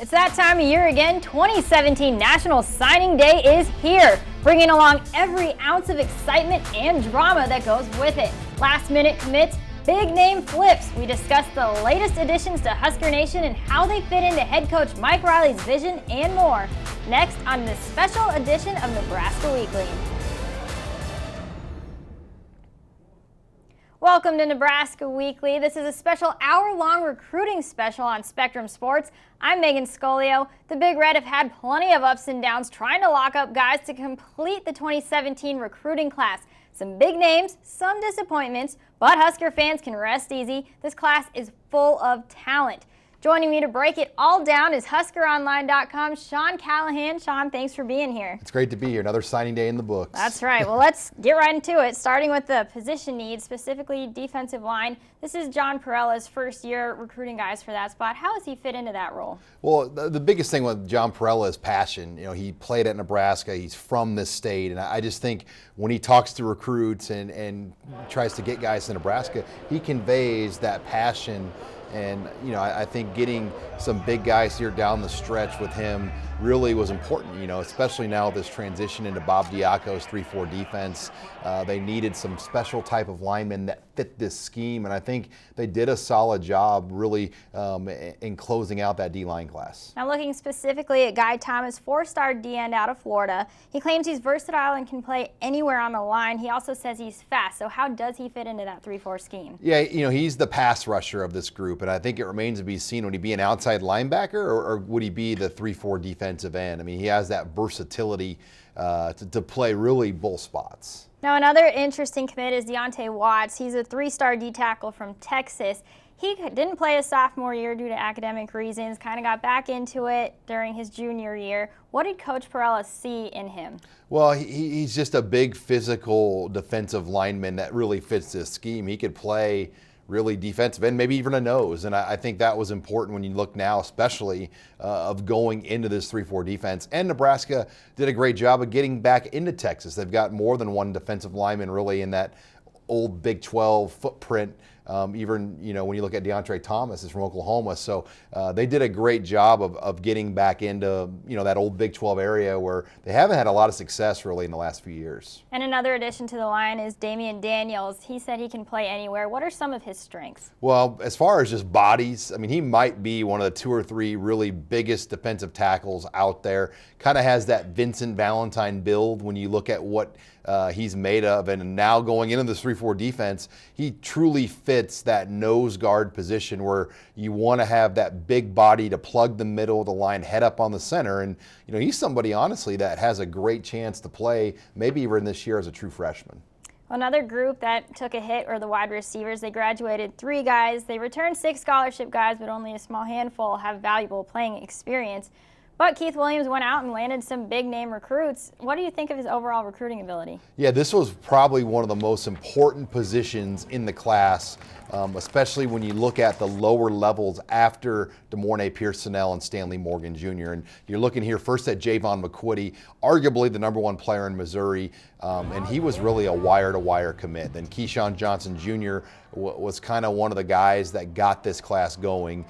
It's that time of year again. 2017 National Signing Day is here, bringing along every ounce of excitement and drama that goes with it. Last minute commits, big name flips. We discuss the latest additions to Husker Nation and how they fit into head coach Mike Riley's vision and more. Next on this special edition of Nebraska Weekly. Welcome to Nebraska Weekly. This is a special hour-long recruiting special on Spectrum Sports. I'm Megan Scoglio. The Big Red have had plenty of ups and downs trying to lock up guys to complete the 2017 recruiting class. Some big names, some disappointments, but Husker fans can rest easy. This class is full of talent. Joining me to break it all down is HuskerOnline.com's Sean Callahan. Sean, thanks for being here. It's great to be here. Another signing day in the books. That's right. Well, let's get right into it, starting with the position needs, specifically defensive line. This is John Perella's first year recruiting guys for that spot. How does he fit into that role? Well, the biggest thing with John Perella is passion. You know, he played at Nebraska. He's from this state. And I just think when he talks to recruits and tries to get guys to Nebraska, he conveys that passion. And, you know, I think getting some big guys here down the stretch with him really was important, you know, especially now this transition into Bob Diaco's 3-4 defense. They needed some special type of linemen that fit this scheme, and I think they did a solid job really in closing out that D-line class. Now looking specifically at Guy Thomas, 4-star D-end out of Florida. He claims he's versatile and can play anywhere on the line. He also says he's fast, so how does he fit into that 3-4 scheme? Yeah, you know, he's the pass rusher of this group, and I think it remains to be seen, would he be an outside linebacker or would he be the 3-4 defensive end? I mean, he has that versatility to play really both spots. Now another interesting commit is Dante Watts. He's a 3-star D-tackle from Texas. He didn't play his sophomore year due to academic reasons, kind of got back into it during his junior year. What did Coach Perella see in him? Well, he's just a big physical defensive lineman that really fits this scheme. He could play really defensive end, maybe even a nose. And I think that was important when you look now, especially of going into this 3-4 defense. And Nebraska did a great job of getting back into Texas. They've got more than one defensive lineman really in that old Big 12 footprint. Even, you know, when you look at DeAndre Thomas is from Oklahoma. So they did a great job of getting back into, you know, that old Big 12 area where they haven't had a lot of success really in the last few years. And another addition to the line is Damian Daniels. He said he can play anywhere. What are some of his strengths? Well, as far as just bodies, I mean, he might be one of the 2 or 3 really biggest defensive tackles out there. Kind of has that Vincent Valentine build when you look at what he's made of, and now going into this 3-4 defense, he truly fits that nose guard position where you want to have that big body to plug the middle of the line, head up on the center, and you know he's somebody honestly that has a great chance to play maybe even this year as a true freshman. Another group that took a hit are the wide receivers. They graduated 3 guys. They returned 6 scholarship guys, but only a small handful have valuable playing experience. But Keith Williams went out and landed some big-name recruits. What do you think of his overall recruiting ability? Yeah, this was probably one of the most important positions in the class, especially when you look at the lower levels after DeMornay Piersonell and Stanley Morgan Jr. And you're looking here first at Javon McQuitty, arguably the #1 player in Missouri, and he was really a wire-to-wire commit. Then Keyshawn Johnson Jr. was kind of one of the guys that got this class going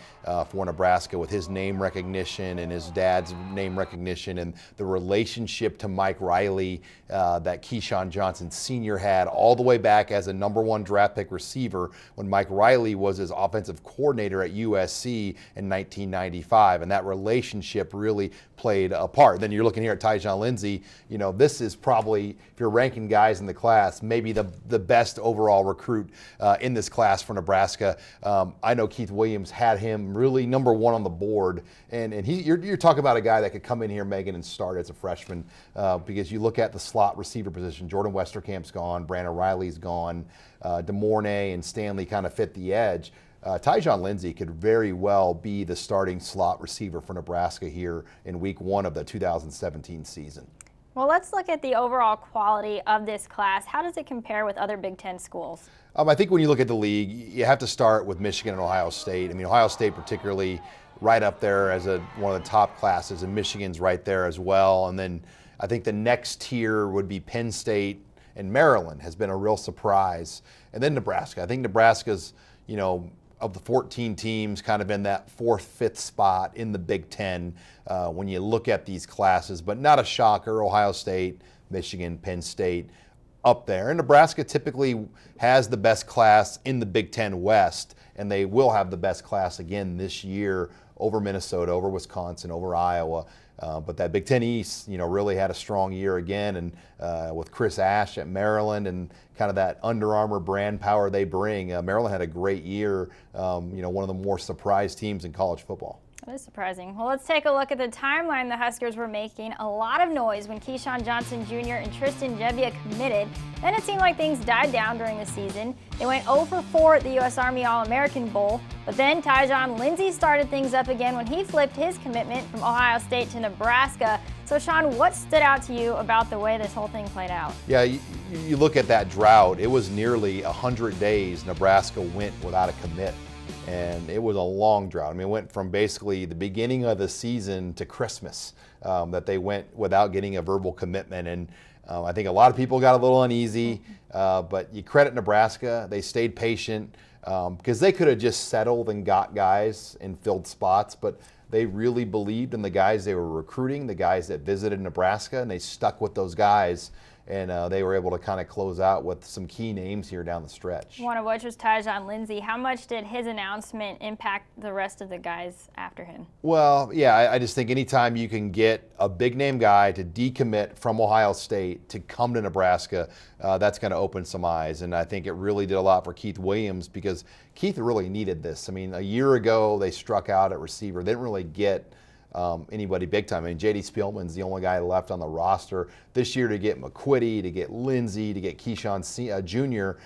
for Nebraska with his name recognition and his dad's name recognition and the relationship to Mike Riley that Keyshawn Johnson Sr. had all the way back as a #1 draft pick receiver when Mike Riley was his offensive coordinator at USC in 1995. And that relationship really played a part. Then you're looking here at Tyjon Lindsey. You know, this is probably, if you're ranking guys in the class, maybe the best overall recruit in this class for Nebraska. I know Keith Williams had him really #1 on the board, and you're talking about a guy that could come in here, Megan, and start as a freshman because you look at the slot receiver position. Jordan Westerkamp's gone, Brandon Riley's gone, DeMornay and Stanley kind of fit the edge. Tyjon Lindsey could very well be the starting slot receiver for Nebraska here in week 1 of the 2017 season. Well, let's look at the overall quality of this class. How does it compare with other Big Ten schools? I think when you look at the league, you have to start with Michigan and Ohio State. I mean, Ohio State particularly right up there as one of the top classes, and Michigan's right there as well. And then I think the next tier would be Penn State, and Maryland has been a real surprise. And then Nebraska. I think Nebraska's, you know, of the 14 teams, kind of in that 4th, 5th spot in the Big Ten when you look at these classes. But not a shocker, Ohio State, Michigan, Penn State up there. And Nebraska typically has the best class in the Big Ten West, and they will have the best class again this year over Minnesota, over Wisconsin, over Iowa. But that Big Ten East, really had a strong year again, and with Chris Ash at Maryland and kind of that Under Armour brand power they bring, Maryland had a great year. One of the more surprise teams in college football. That is surprising. Well, let's take a look at the timeline. The Huskers were making a lot of noise when Keyshawn Johnson Jr. and Tristan Gebbia committed. Then it seemed like things died down during the season. They went 0 for 4 at the U.S. Army All-American Bowl, but then Tyjon Lindsey started things up again when he flipped his commitment from Ohio State to Nebraska. So, Sean, what stood out to you about the way this whole thing played out? Yeah, you look at that drought. It was nearly 100 days Nebraska went without a commit. And it was a long drought. I mean, it went from basically the beginning of the season to Christmas that they went without getting a verbal commitment. And I think a lot of people got a little uneasy, but you credit Nebraska. They stayed patient because they could have just settled and got guys and filled spots, but they really believed in the guys they were recruiting, the guys that visited Nebraska, and they stuck with those guys. And they were able to kind of close out with some key names here down the stretch. One of which was Tyjon Lindsey. How much did his announcement impact the rest of the guys after him? Well, yeah, I just think anytime you can get a big name guy to decommit from Ohio State to come to Nebraska, that's going to open some eyes. And I think it really did a lot for Keith Williams because Keith really needed this. I mean, a year ago they struck out at receiver. They didn't really get anybody big time. I mean, J.D. Spielman's the only guy left on the roster. This year to get McQuitty, to get Lindsey, to get Keyshawn Jr.,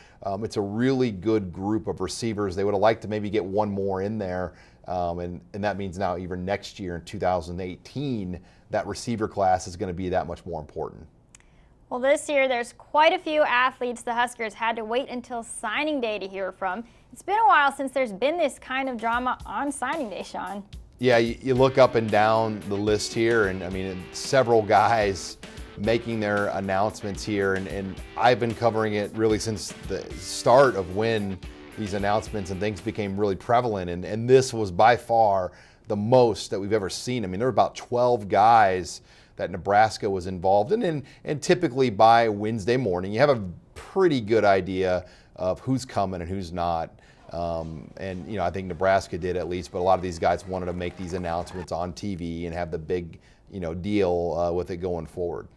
it's a really good group of receivers. They would have liked to maybe get one more in there, and that means now even next year in 2018, that receiver class is going to be that much more important. Well, this year there's quite a few athletes the Huskers had to wait until signing day to hear from. It's been a while since there's been this kind of drama on signing day, Sean. Yeah, you look up and down the list here, and I mean, several guys making their announcements here, and I've been covering it really since the start of when these announcements and things became really prevalent, and this was by far the most that we've ever seen. I mean, there were about 12 guys that Nebraska was involved in, and typically by Wednesday morning, you have a pretty good idea of who's coming and who's not. And I think Nebraska did at least, but a lot of these guys wanted to make these announcements on TV and have the big, deal with it going forward.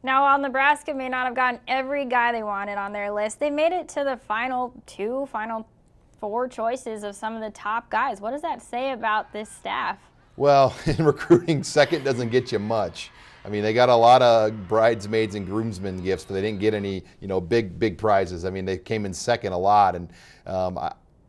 Now, while Nebraska may not have gotten every guy they wanted on their list, they made it to the final 4 choices of some of the top guys. What does that say about this staff? Well, in recruiting, second doesn't get you much. I mean, they got a lot of bridesmaids and groomsmen gifts, but they didn't get any, big prizes. I mean, they came in second a lot, and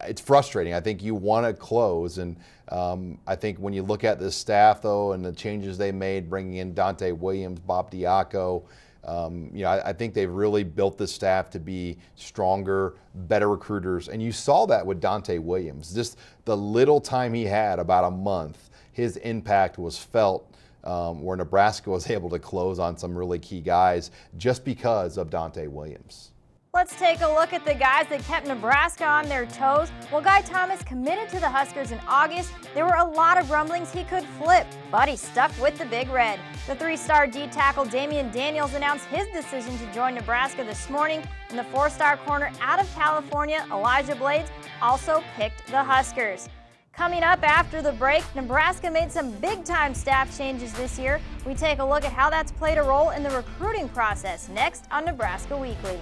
it's frustrating. I think you want to close, and I think when you look at this staff, though, and the changes they made, bringing in Dante Williams, Bob Diaco, I think they've really built this staff to be stronger, better recruiters, and you saw that with Dante Williams. Just the little time he had, about a month, his impact was felt where Nebraska was able to close on some really key guys just because of Dante Williams. Let's take a look at the guys that kept Nebraska on their toes. Well, Guy Thomas committed to the Huskers in August. There were a lot of rumblings he could flip, but he stuck with the Big Red. The 3-star D tackle Damian Daniels announced his decision to join Nebraska this morning, and the 4-star corner out of California, Elijah Blades, also picked the Huskers. Coming up after the break, Nebraska made some big-time staff changes this year. We take a look at how that's played a role in the recruiting process next on Nebraska Weekly.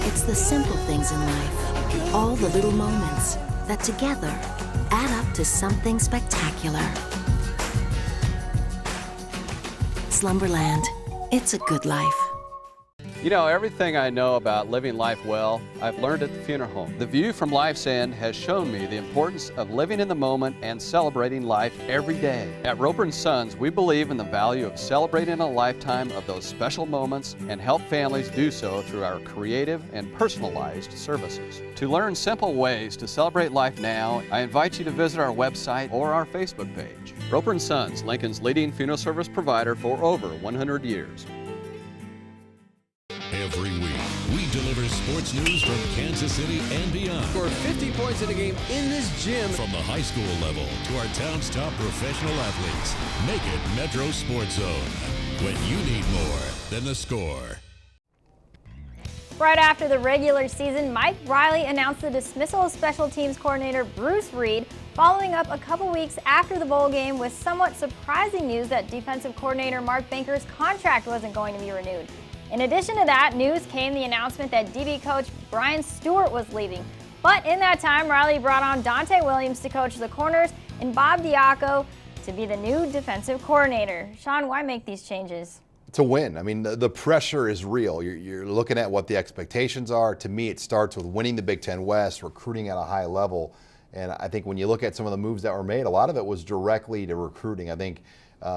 It's the simple things in life, all the little moments that together add up to something spectacular. Slumberland, it's a good life. You know, everything I know about living life well, I've learned at the funeral home. The view from life's end has shown me the importance of living in the moment and celebrating life every day. At Roper & Sons, we believe in the value of celebrating a lifetime of those special moments and help families do so through our creative and personalized services. To learn simple ways to celebrate life now, I invite you to visit our website or our Facebook page. Roper & Sons, Lincoln's leading funeral service provider for over 100 years. Every week, we deliver sports news from Kansas City and beyond. Scored 50 points in a game in this gym. From the high school level to our town's top professional athletes, make it Metro Sports Zone. When you need more than the score. Right after the regular season, Mike Riley announced the dismissal of special teams coordinator Bruce Reed, following up a couple weeks after the bowl game with somewhat surprising news that defensive coordinator Mark Banker's contract wasn't going to be renewed. In addition to that news came the announcement that DB coach Brian Stewart was leaving. But in that time, Riley brought on Dante Williams to coach the corners and Bob Diaco to be the new defensive coordinator. Sean, why make these changes? To win. I mean, the pressure is real. You're looking at what the expectations are. To me, it starts with winning the Big Ten West, recruiting at a high level. And I think when you look at some of the moves that were made, a lot of it was directly to recruiting. I think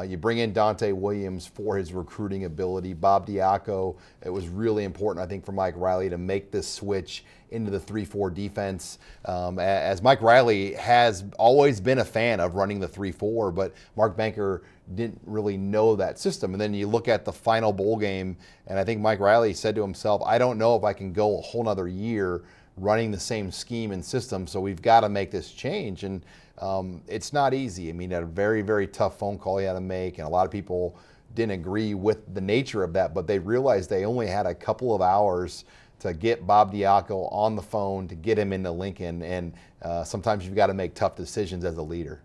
you bring in Dante Williams for his recruiting ability. Bob Diaco, it was really important, I think, for Mike Riley to make this switch into the 3-4 defense. As Mike Riley has always been a fan of running the 3-4, but Mark Banker didn't really know that system. And then you look at the final bowl game, and I think Mike Riley said to himself, I don't know if I can go a whole nother year running the same scheme and system, so we've got to make this change. And it's not easy. I mean, a very, very tough phone call he had to make, and a lot of people didn't agree with the nature of that, but they realized they only had a couple of hours to get Bob Diaco on the phone, to get him into Lincoln, and sometimes you've got to make tough decisions as a leader.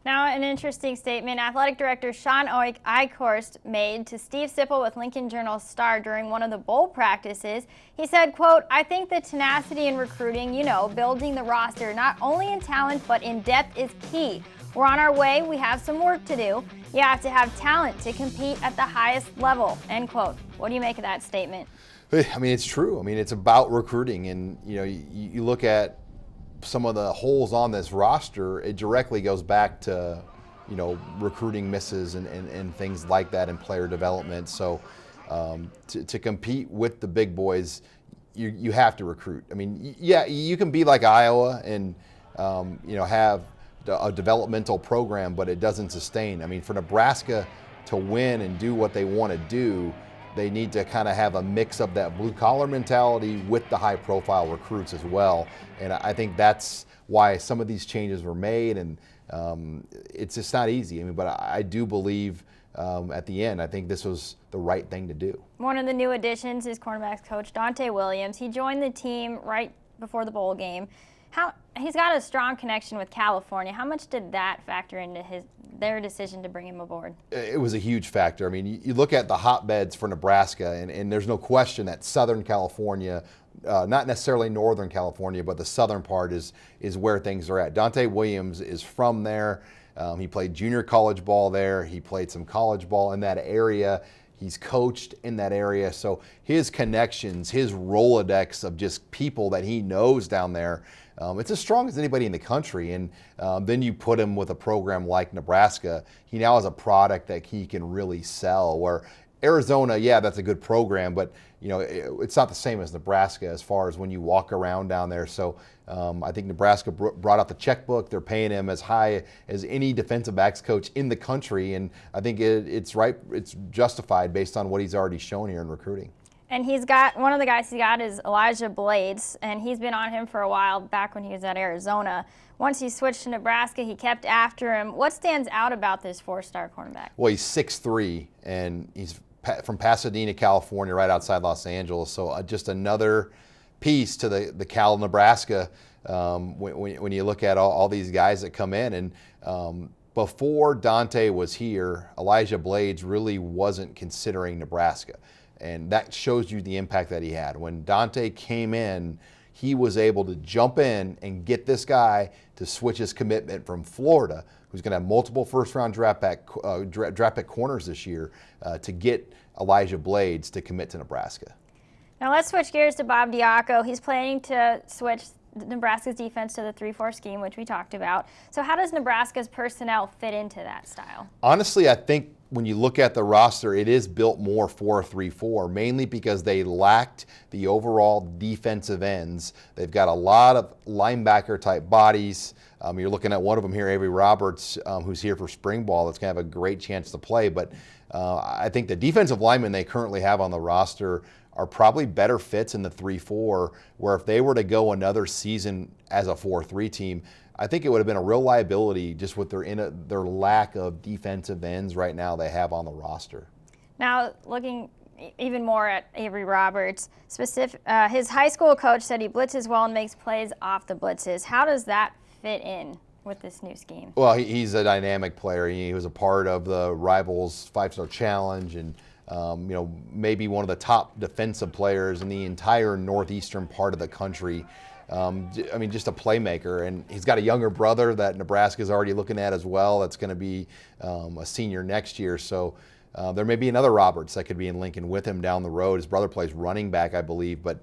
Now, an interesting statement Athletic Director Sean Eichhorst made to Steve Sipple with Lincoln Journal-Star during one of the bowl practices. He said, quote, I think the tenacity in recruiting, building the roster, not only in talent but in depth is key. We're on our way. We have some work to do. You have to have talent to compete at the highest level, end quote. What do you make of that statement? I mean, it's true. I mean, it's about recruiting, and you look at some of the holes on this roster, it directly goes back to, recruiting misses and things like that in player development. So to compete with the big boys, you have to recruit. I mean, yeah, you can be like Iowa and, have a developmental program, but it doesn't sustain. I mean, for Nebraska to win and do what they want to do, they need to kind of have a mix of that blue-collar mentality with the high-profile recruits as well. And I think that's why some of these changes were made, and it's just not easy. I mean, but I do believe at the end, I think this was the right thing to do. One of the new additions is cornerbacks coach Dante Williams. He joined the team right before the bowl game. He's got a strong connection with California. How much did that factor into their decision to bring him aboard? It was a huge factor. I mean, you look at the hotbeds for Nebraska, and there's no question that Southern California, not necessarily Northern California, but the southern part is where things are at. Dante Williams is from there. He played junior college ball there. He played some college ball in that area. He's coached in that area. So his connections, his Rolodex of just people that he knows down there, it's as strong as anybody in the country. And then you put him with a program like Nebraska, he now has a product that he can really sell. Where Arizona, yeah, that's a good program, but it's not the same as Nebraska as far as when you walk around down there. So I think Nebraska brought out the checkbook. They're paying him as high as any defensive backs coach in the country, and I think it's right. It's justified based on what he's already shown here in recruiting. And he's got, one of the guys he got is Elijah Blades, and he's been on him for a while back when he was at Arizona. Once he switched to Nebraska, he kept after him. What stands out about this four-star cornerback? Well, he's 6'3", and he's from Pasadena, California, right outside Los Angeles. So just another piece to the Cal Nebraska when you look at all these guys that come in. And before Dante was here, Elijah Blades really wasn't considering Nebraska. And that shows you the impact that he had. When Dante came in, he was able to jump in and get this guy to switch his commitment from Florida, who's going to have multiple first-round draft pick corners this year, to get Elijah Blades to commit to Nebraska. Now let's switch gears to Bob Diaco. He's planning to switch Nebraska's defense to the 3-4 scheme, which we talked about. So how does Nebraska's personnel fit into that style? Honestly, I think when you look at the roster, it is built more for a 3-4, mainly because they lacked the overall defensive ends. They've got a lot of linebacker-type bodies. You're looking at one of them here, Avery Roberts, who's here for spring ball. That's going to have a great chance to play. But I think the defensive linemen they currently have on the roster are probably better fits in the 3-4, where if they were to go another season as a 4-3 team, I think it would have been a real liability just with their lack of defensive ends right now they have on the roster. Now, looking even more at Avery Roberts, his high school coach said he blitzes well and makes plays off the blitzes. How does that fit in with this new scheme? Well, he's a dynamic player. He was a part of the Rivals 5-Star Challenge and maybe one of the top defensive players in the entire northeastern part of the country. Just a playmaker, and he's got a younger brother that Nebraska is already looking at as well. That's going to be a senior next year. So there may be another Roberts that could be in Lincoln with him down the road. His brother plays running back, I believe, but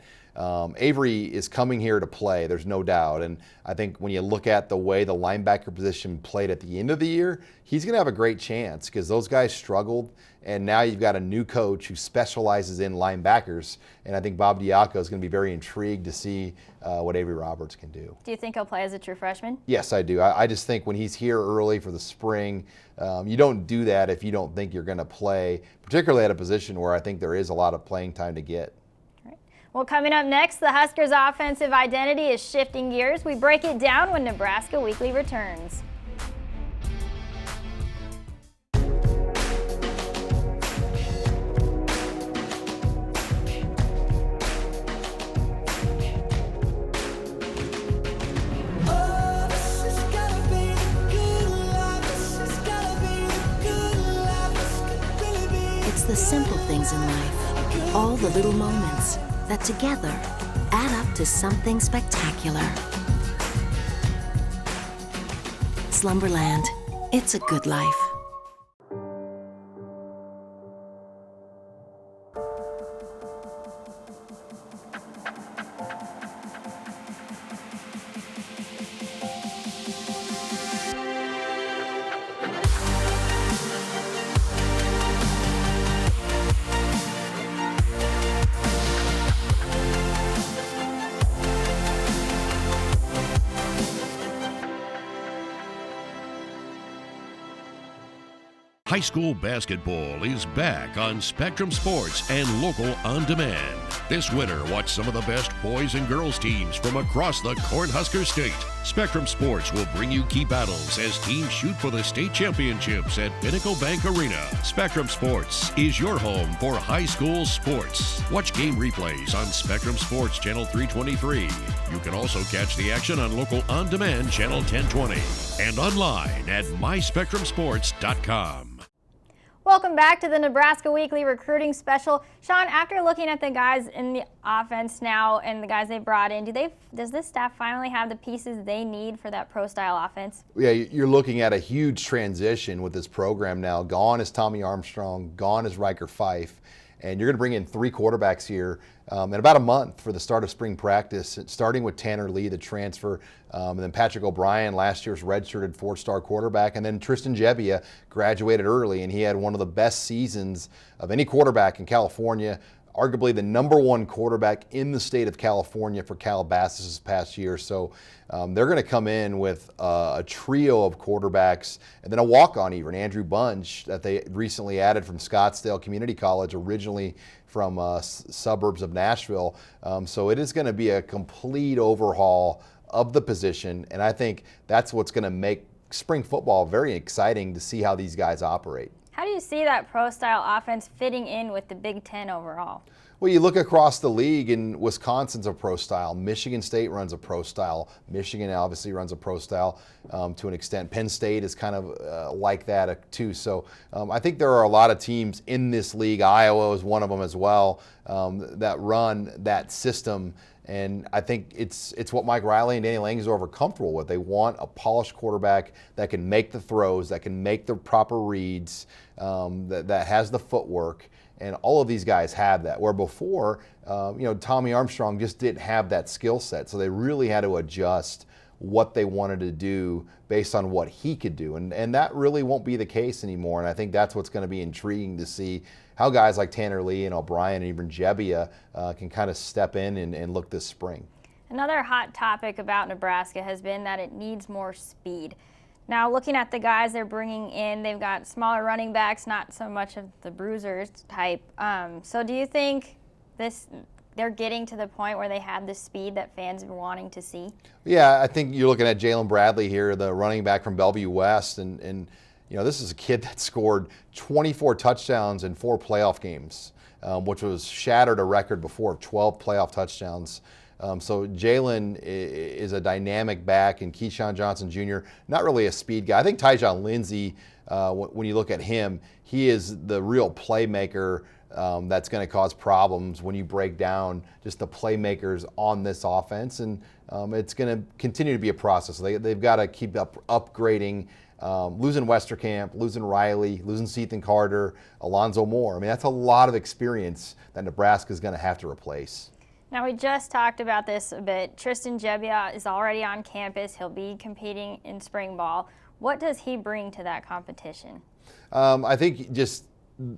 Avery is coming here to play. There's no doubt. And I think when you look at the way the linebacker position played at the end of the year, he's going to have a great chance because those guys struggled. And now you've got a new coach who specializes in linebackers. And I think Bob Diaco is going to be very intrigued to see what Avery Roberts can do. Do you think he'll play as a true freshman? Yes, I do. I just think when he's here early for the spring, you don't do that if you don't think you're going to play, particularly at a position where I think there is a lot of playing time to get. Well, coming up next, the Huskers' offensive identity is shifting gears. We break it down when Nebraska Weekly returns. It's the simple things in life, all the little moments that together add up to something spectacular. Slumberland, it's a good life. High school basketball is back on Spectrum Sports and local on demand. This winter, watch some of the best boys and girls teams from across the Cornhusker State. Spectrum Sports will bring you key battles as teams shoot for the state championships at Pinnacle Bank Arena. Spectrum Sports is your home for high school sports. Watch game replays on Spectrum Sports Channel 323. You can also catch the action on local on demand Channel 1020 and online at myspectrumsports.com. Welcome back to the Nebraska Weekly Recruiting Special. Sean, after looking at the guys in the offense now and the guys they brought in, does this staff finally have the pieces they need for that pro-style offense? Yeah, you're looking at a huge transition with this program now. Gone is Tommy Armstrong, gone is Riker Fife, and you're going to bring in 3 quarterbacks here in about a month for the start of spring practice, starting with Tanner Lee, the transfer, and then Patrick O'Brien, last year's redshirted 4-star quarterback, and then Tristan Gebbia graduated early, and he had one of the best seasons of any quarterback in California, arguably the #1 quarterback in the state of California for Calibraska this past year. So they're going to come in with a trio of quarterbacks and then a walk-on even, Andrew Bunch, that they recently added from Scottsdale Community College, originally from suburbs of Nashville. So it is going to be a complete overhaul of the position, and I think that's what's going to make spring football very exciting to see how these guys operate. How do you see that pro-style offense fitting in with the Big Ten overall? Well, you look across the league, and Wisconsin's a pro style. Michigan State runs a pro style. Michigan obviously runs a pro style to an extent. Penn State is kind of like that too. So I think there are a lot of teams in this league. Iowa is one of them as well that run that system. And I think it's what Mike Riley and Danny Langsdorff are comfortable with. They want a polished quarterback that can make the throws, that can make the proper reads, that has the footwork. And all of these guys have that, where before, Tommy Armstrong just didn't have that skill set. So they really had to adjust what they wanted to do based on what he could do. And that really won't be the case anymore. And I think that's what's going to be intriguing to see how guys like Tanner Lee and O'Brien and even Jebbia can kind of step in and look this spring. Another hot topic about Nebraska has been that it needs more speed. Now, looking at the guys they're bringing in, they've got smaller running backs, not so much of the bruisers type. So do you think they're getting to the point where they have the speed that fans have been wanting to see? Yeah, I think you're looking at Jalen Bradley here, the running back from Bellevue West, and this is a kid that scored 24 touchdowns in 4 playoff games, which was shattered a record before of 12 playoff touchdowns. So Jalen is a dynamic back, and Keyshawn Johnson Jr., not really a speed guy. I think Tyjon Lindsey, when you look at him, he is the real playmaker that's going to cause problems when you break down just the playmakers on this offense. And it's going to continue to be a process. They've got to keep upgrading. Losing Westerkamp, losing Riley, losing Sethan Carter, Alonzo Moore. I mean, that's a lot of experience that Nebraska is going to have to replace. Now, we just talked about this a bit. Tristan Jebbia is already on campus. He'll be competing in spring ball. What does he bring to that competition? I think just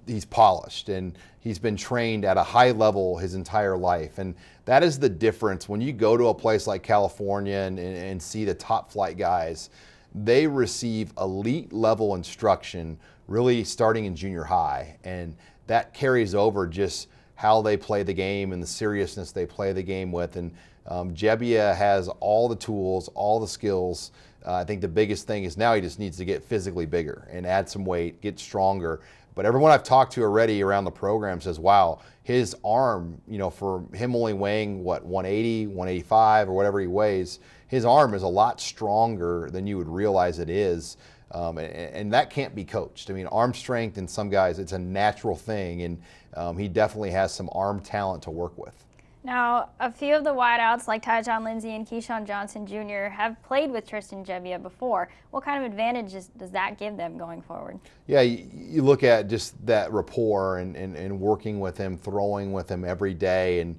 he's polished, and he's been trained at a high level his entire life. And that is the difference. When you go to a place like California and see the top flight guys, they receive elite level instruction really starting in junior high. And that carries over just how they play the game and the seriousness they play the game with. And Jebbia has all the tools, all the skills. I think the biggest thing is now he just needs to get physically bigger and add some weight, get stronger. But everyone I've talked to already around the program says, wow, his arm, for him only weighing, 180, 185 or whatever he weighs, his arm is a lot stronger than you would realize it is. And that can't be coached. I mean, arm strength in some guys, it's a natural thing, and he definitely has some arm talent to work with. Now, a few of the wideouts like Tyjon Lindsey and Keyshawn Johnson Jr. have played with Tristan Jebbia before. What kind of advantages does that give them going forward? Yeah, you look at just that rapport and working with him, throwing with him every day, and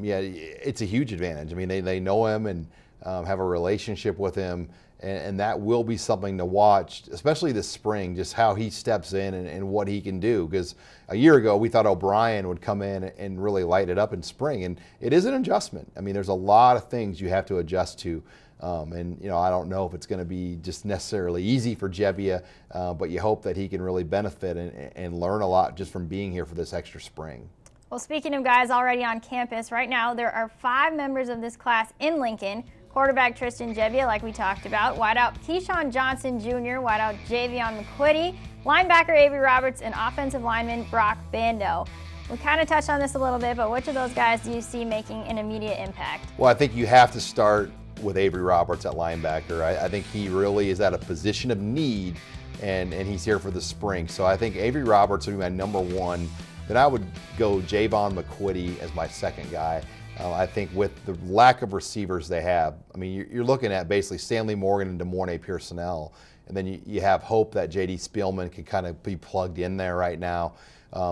it's a huge advantage. I mean, they know him and have a relationship with him. And that will be something to watch, especially this spring, just how he steps in and what he can do. Because a year ago, we thought O'Brien would come in and really light it up in spring. And it is an adjustment. I mean, there's a lot of things you have to adjust to. I don't know if it's going to be just necessarily easy for Jebbia, but you hope that he can really benefit and learn a lot just from being here for this extra spring. Well, speaking of guys already on campus, right now there are 5 members of this class in Lincoln. Quarterback Tristan Jebbia, like we talked about. Wideout Keyshawn Johnson Jr., wideout Javion McQuitty, linebacker Avery Roberts, and offensive lineman Brock Bando. We kind of touched on this a little bit, but which of those guys do you see making an immediate impact? Well, I think you have to start with Avery Roberts at linebacker. I think he really is at a position of need, and he's here for the spring. So I think Avery Roberts would be my number one. Then I would go Javon McQuitty as my second guy. I think with the lack of receivers they have, I mean, you're looking at basically Stanley Morgan and DeMornay Pearsonell, and then you have hope that J.D. Spielman can kind of be plugged in there right now.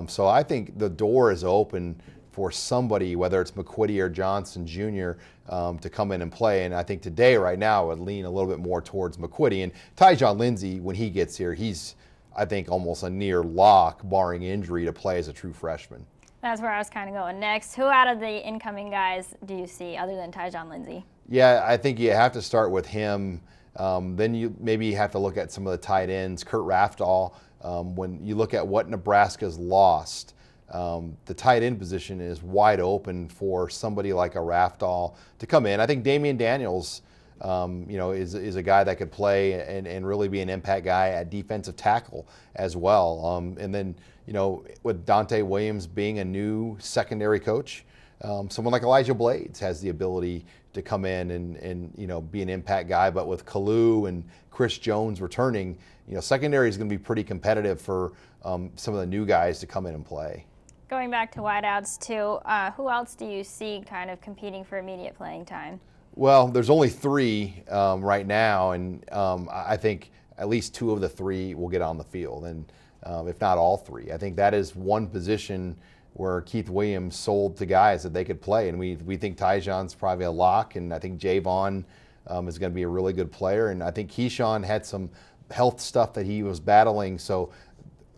So I think the door is open for somebody, whether it's McQuitty or Johnson Jr., to come in and play. And I think today, right now, I would lean a little bit more towards McQuitty. And Tyjon Lindsey, when he gets here, he's, I think, almost a near lock, barring injury, to play as a true freshman. That's where I was kind of going next. Who out of the incoming guys do you see other than Tyjon Lindsey? Yeah, I think you have to start with him. Then you maybe have to look at some of the tight ends. Kurt Rafdahl, when you look at what Nebraska's lost, the tight end position is wide open for somebody like a Rafdahl to come in. I think Damian Daniels, is a guy that could play and really be an impact guy at defensive tackle as well. And then, with Dante Williams being a new secondary coach, someone like Elijah Blades has the ability to come in and be an impact guy. But with Kalu and Chris Jones returning, secondary is going to be pretty competitive for some of the new guys to come in and play. Going back to wideouts too, who else do you see kind of competing for immediate playing time? Well, there's only 3 right now, and I think at least 2 of the 3 will get on the field. And if not all three. I think that is one position where Keith Williams sold to guys that they could play, and we think Tyjon's probably a lock, and I think Javon is going to be a really good player, and I think Keyshawn had some health stuff that he was battling, so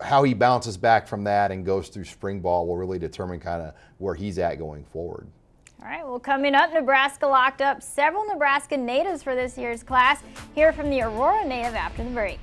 how he bounces back from that and goes through spring ball will really determine kind of where he's at going forward. All right, well, coming up, Nebraska locked up several Nebraska natives for this year's class. Hear from the Aurora native after the break.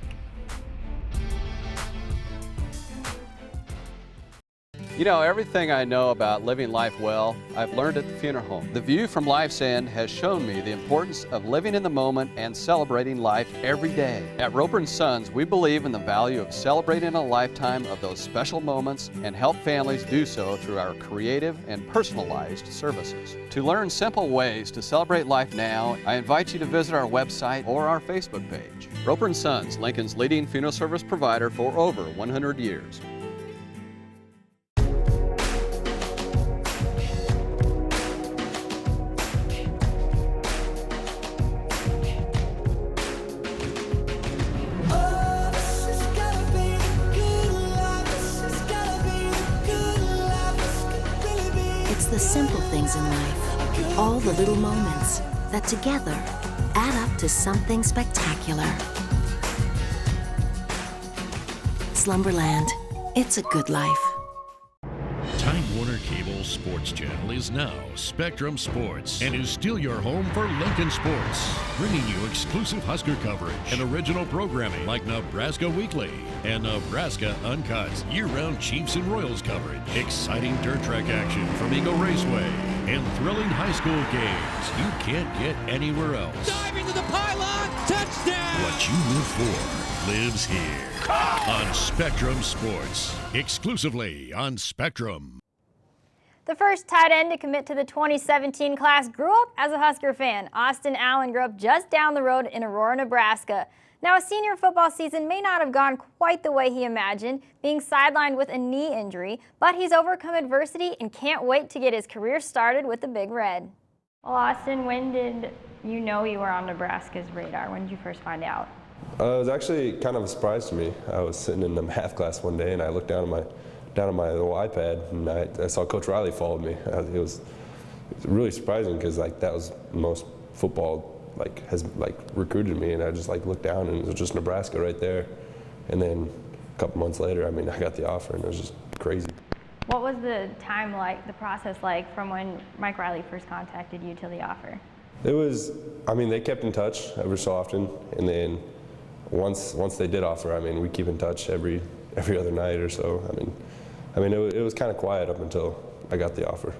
You know, everything I know about living life well, I've learned at the funeral home. The view from life's end has shown me the importance of living in the moment and celebrating life every day. At Roper & Sons, we believe in the value of celebrating a lifetime of those special moments and help families do so through our creative and personalized services. To learn simple ways to celebrate life now, I invite you to visit our website or our Facebook page. Roper & Sons, Lincoln's leading funeral service provider for over 100 years. It's the simple things in life, all the little moments that together add up to something spectacular. Slumberland, it's a good life. Time Warner Cable Sports Channel is now Spectrum Sports and is still your home for Lincoln sports, bringing you exclusive Husker coverage and original programming like Nebraska Weekly and Nebraska Uncut, year-round Chiefs and Royals coverage, exciting dirt track action from Eagle Raceway, and thrilling high school games you can't get anywhere else. Diving to the pylon, touchdown! What you live for lives here on Spectrum Sports, exclusively on Spectrum. The first tight end to commit to the 2017 class grew up as a Husker fan. Austin Allen grew up just down the road in Aurora, Nebraska. Now, his senior football season may not have gone quite the way he imagined, being sidelined with a knee injury, but he's overcome adversity and can't wait to get his career started with the Big Red. Well, Austin, when did you know you were on Nebraska's radar? When did you first find out? It was actually kind of a surprise to me. I was sitting in the math class one day and I looked down at my little iPad and I saw Coach Riley followed me. It was really surprising because that was most football has recruited me, and I just looked down and it was just Nebraska right there. And then a couple months later, I got the offer and it was just crazy. What was the time like, the process like, from when Mike Riley first contacted you till the offer? It was, they kept in touch every so often, and then once they did offer, we keep in touch every other night or so. It was kind of quiet up until I got the offer.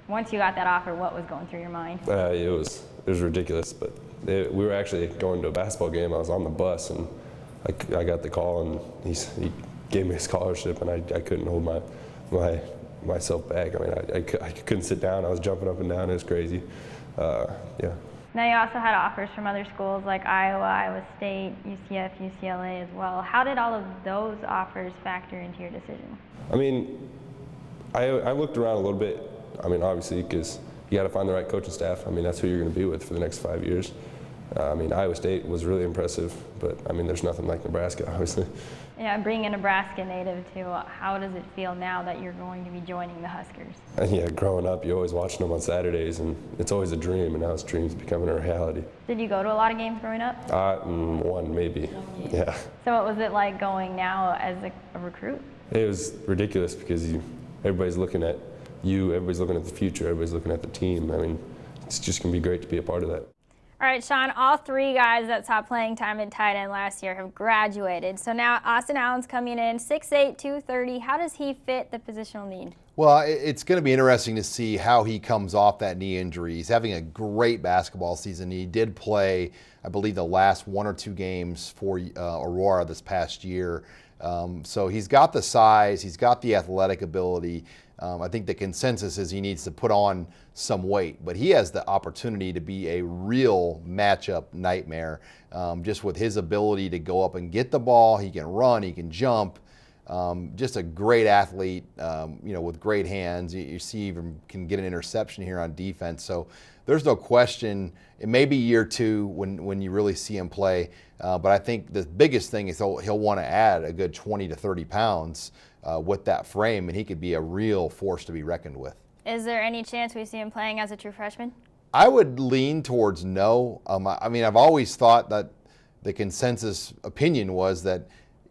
Once you got that offer, what was going through your mind? It was ridiculous, but we were actually going to a basketball game. I was on the bus, and I got the call, and he gave me a scholarship, and I couldn't hold myself back. I couldn't sit down. I was jumping up and down. It was crazy. Yeah. Now, you also had offers from other schools like Iowa, Iowa State, UCF, UCLA as well. How did all of those offers factor into your decision? I looked around a little bit. Obviously, because you got to find the right coaching staff. That's who you're going to be with for the next 5 years. Iowa State was really impressive, but there's nothing like Nebraska, obviously. Yeah, being a Nebraska native too, how does it feel now that you're going to be joining the Huskers? Yeah, growing up, you always watching them on Saturdays, and it's always a dream, and now this dream's becoming a reality. Did you go to a lot of games growing up? One, maybe. Yeah. So what was it like going now as a recruit? It was ridiculous because everybody's looking at you, everybody's looking at the future, everybody's looking at the team. It's just going to be great to be a part of that. All right, Sean, all three guys that saw playing time at tight end last year have graduated. So now Austin Allen's coming in, 6'8", 230. How does he fit the positional need? Well, it's going to be interesting to see how he comes off that knee injury. He's having a great basketball season. He did play, I believe, the last 1 or 2 games for Aurora this past year. So he's got the size, he's got the athletic ability. I think the consensus is he needs to put on some weight, but he has the opportunity to be a real matchup nightmare just with his ability to go up and get the ball. He can run, he can jump. Just a great athlete, with great hands. You see even can get an interception here on defense. So there's no question. It may be year 2 when you really see him play. But I think the biggest thing is he'll want to add a good 20 to 30 pounds with that frame, and he could be a real force to be reckoned with. Is there any chance we see him playing as a true freshman? I would lean towards no. I've always thought that the consensus opinion was that,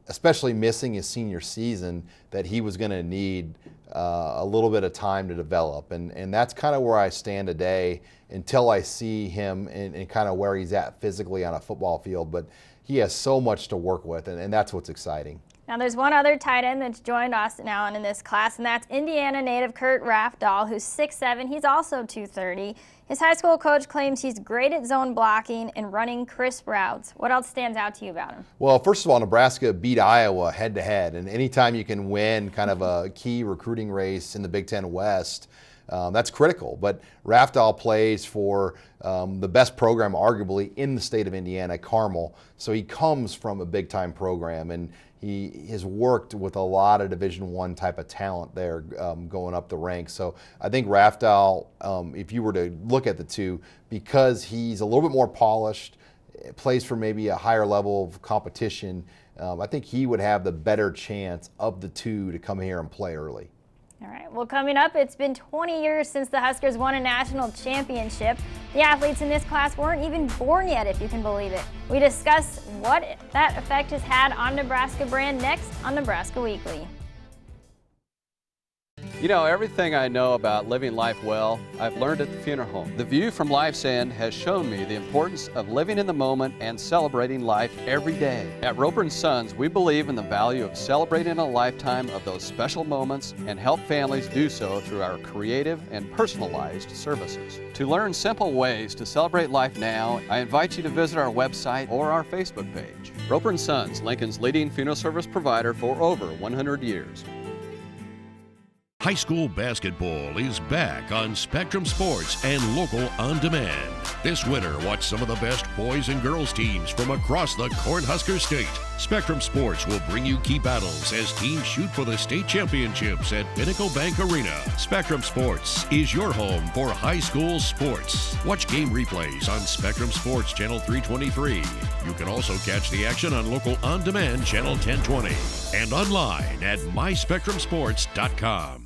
especially missing his senior season, that he was going to need a little bit of time to develop. And that's kind of where I stand today until I see him and kind of where he's at physically on a football field. But he has so much to work with, and that's what's exciting. Now there's one other tight end that's joined Austin Allen in this class, and that's Indiana native Kurt Rafdahl, who's 6'7". He's also 230. His high school coach claims he's great at zone blocking and running crisp routes. What else stands out to you about him? Well, first of all, Nebraska beat Iowa head-to-head, and anytime you can win kind of a key recruiting race in the Big Ten West, that's critical. But Rafdahl plays for the best program arguably in the state of Indiana, Carmel. So he comes from a big-time program, and he has worked with a lot of Division I type of talent there going up the ranks. So I think Rafdahl, if you were to look at the two, because he's a little bit more polished, plays for maybe a higher level of competition, I think he would have the better chance of the two to come here and play early. All right, well, coming up, it's been 20 years since the Huskers won a national championship. The athletes in this class weren't even born yet, if you can believe it. We discuss what that effect has had on Nebraska brand next on Nebraska Weekly. You know, everything I know about living life well, I've learned at the funeral home. The view from life's end has shown me the importance of living in the moment and celebrating life every day. At Roper & Sons, we believe in the value of celebrating a lifetime of those special moments and help families do so through our creative and personalized services. To learn simple ways to celebrate life now, I invite you to visit our website or our Facebook page. Roper & Sons, Lincoln's leading funeral service provider for over 100 years. High school basketball is back on Spectrum Sports and local on demand. This winter, watch some of the best boys and girls teams from across the Cornhusker State. Spectrum Sports will bring you key battles as teams shoot for the state championships at Pinnacle Bank Arena. Spectrum Sports is your home for high school sports. Watch game replays on Spectrum Sports Channel 323. You can also catch the action on local on demand Channel 1020 and online at myspectrumsports.com.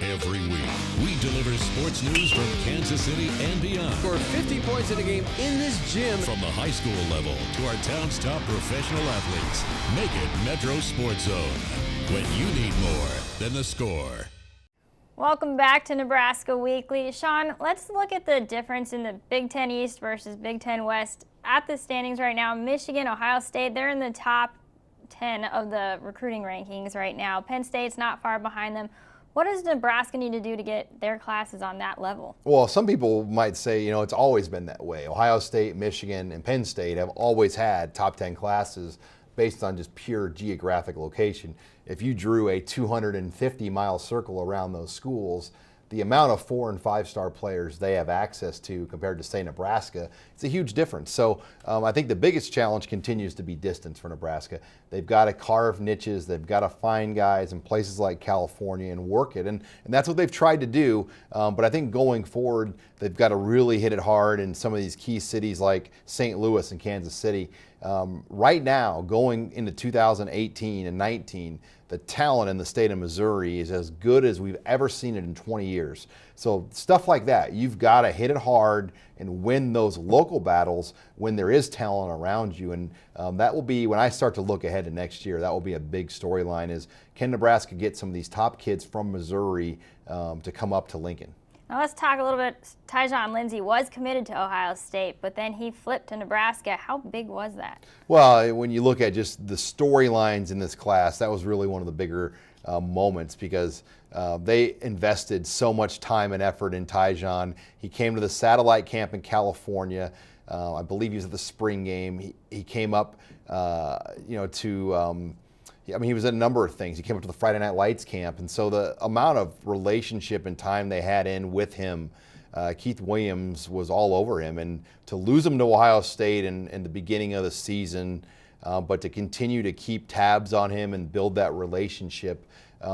Every week, we deliver sports news from Kansas City and beyond. Scored 50 points in a game in this gym. From the high school level to our town's top professional athletes, make it Metro Sports Zone. When you need more than the score. Welcome back to Nebraska Weekly. Sean, let's look at the difference in the Big Ten East versus Big Ten West. At the standings right now, Michigan, Ohio State, they're in the top 10 of the recruiting rankings right now. Penn State's not far behind them. What does Nebraska need to do to get their classes on that level? Well, some people might say, it's always been that way. Ohio State, Michigan, and Penn State have always had top 10 classes based on just pure geographic location. If you drew a 250-mile circle around those schools, the amount of 4- and 5-star players they have access to compared to, say, Nebraska, it's a huge difference. So I think the biggest challenge continues to be distance for Nebraska. They've got to carve niches. They've got to find guys in places like California and work it. And that's what they've tried to do. But I think going forward, they've got to really hit it hard in some of these key cities like St. Louis and Kansas City. Right now, going into 2018 and 19, the talent in the state of Missouri is as good as we've ever seen it in 20 years. So stuff like that, you've got to hit it hard and win those local battles when there is talent around you. And that will be, when I start to look ahead to next year, that will be a big storyline is, can Nebraska get some of these top kids from Missouri to come up to Lincoln? Now let's talk a little bit. Tyjon Lindsey was committed to Ohio State, but then he flipped to Nebraska. How big was that? Well, when you look at just the storylines in this class, that was really one of the bigger moments because they invested so much time and effort in Tyjon. He came to the satellite camp in California. I believe he was at the spring game. He came up, he was at a number of things. He came up to the Friday Night Lights camp, and so the amount of relationship and time they had in with him, Keith Williams was all over him. And to lose him to Ohio State in the beginning of the season, but to continue to keep tabs on him and build that relationship,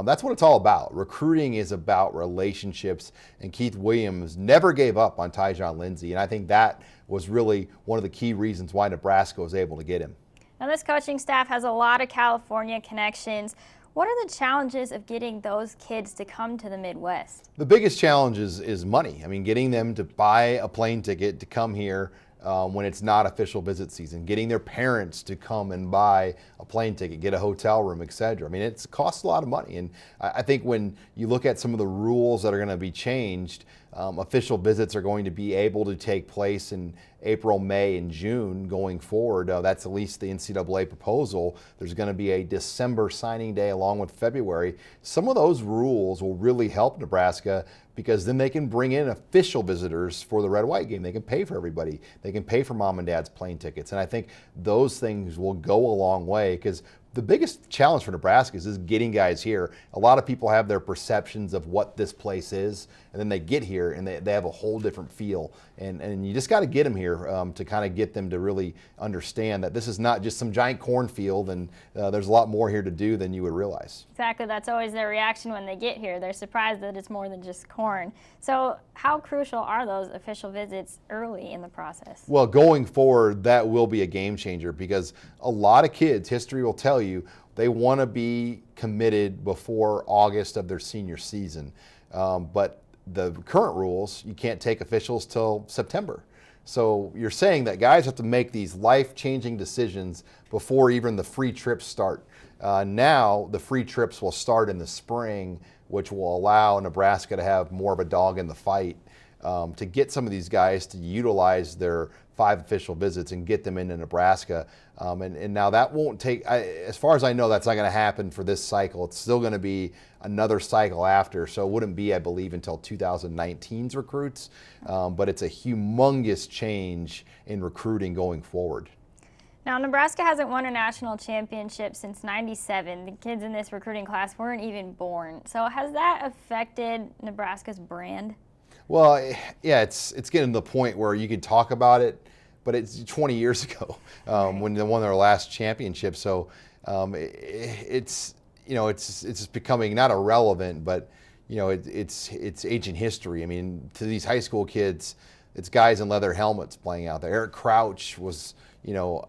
that's what it's all about. Recruiting is about relationships, and Keith Williams never gave up on Tyjon Lindsey, and I think that was really one of the key reasons why Nebraska was able to get him. Now this coaching staff has a lot of California connections. What are the challenges of getting those kids to come to the Midwest? The biggest challenge is money. I mean, getting them to buy a plane ticket to come here when it's not official visit season, getting their parents to come and buy a plane ticket, get a hotel room, etc. I mean, it costs a lot of money. And I think when you look at some of the rules that are going to be changed, official visits are going to be able to take place in April, May, and June going forward. That's at least the NCAA proposal. There's going to be a December signing day along with February. Some of those rules will really help Nebraska because then they can bring in official visitors for the red-white game. They can pay for everybody. They can pay for mom and dad's plane tickets. And I think those things will go a long way because the biggest challenge for Nebraska is getting guys here. A lot of people have their perceptions of what this place is, and then they get here and they have a whole different feel. And you just got to get them here to kind of get them to really understand that this is not just some giant cornfield, and there's a lot more here to do than you would realize. Exactly. That's always their reaction when they get here. They're surprised that it's more than just corn. So how crucial are those official visits early in the process? Well, going forward, that will be a game changer because a lot of kids, history will tell you, they want to be committed before August of their senior season. But the current rules, you can't take officials till September. So you're saying that guys have to make these life-changing decisions before even the free trips start. Now the free trips will start in the spring, which will allow Nebraska to have more of a dog in the fight to get some of these guys to utilize their 5 official visits and get them into Nebraska. And now that won't take, as far as I know, that's not going to happen for this cycle. It's still going to be another cycle after. So it wouldn't be, I believe, until 2019's recruits. But it's a humongous change in recruiting going forward. Now, Nebraska hasn't won a national championship since '97. The kids in this recruiting class weren't even born. So has that affected Nebraska's brand? Well, yeah, it's getting to the point where you could talk about it, but it's 20 years ago when they won their last championship. So it's becoming not irrelevant, but it's ancient history. I mean, to these high school kids, it's guys in leather helmets playing out there. Eric Crouch was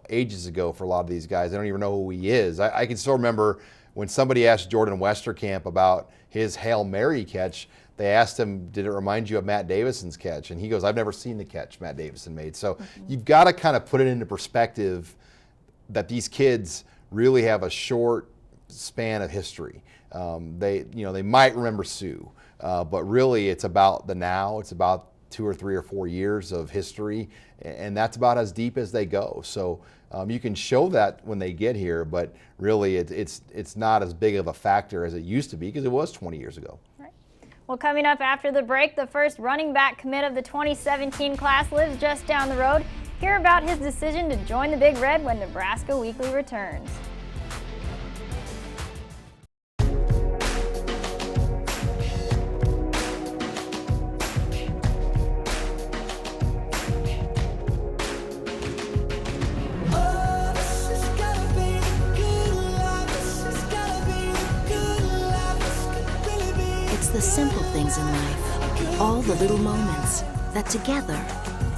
ages ago for a lot of these guys. They don't even know who he is. I can still remember when somebody asked Jordan Westerkamp about his Hail Mary catch. They asked him, did it remind you of Matt Davison's catch? And he goes, I've never seen the catch Matt Davison made. So you've got to kind of put it into perspective that these kids really have a short span of history. They might remember Sue, but really it's about the now. It's about 2 or 3 or 4 years of history, and that's about as deep as they go. So you can show that when they get here, but really it's not as big of a factor as it used to be because it was 20 years ago. Well, coming up after the break, the first running back commit of the 2017 class lives just down the road. Hear about his decision to join the Big Red when Nebraska Weekly returns. It's the simple things in life, all the little moments that together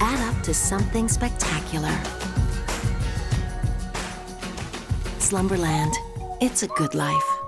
add up to something spectacular. Slumberland, it's a good life.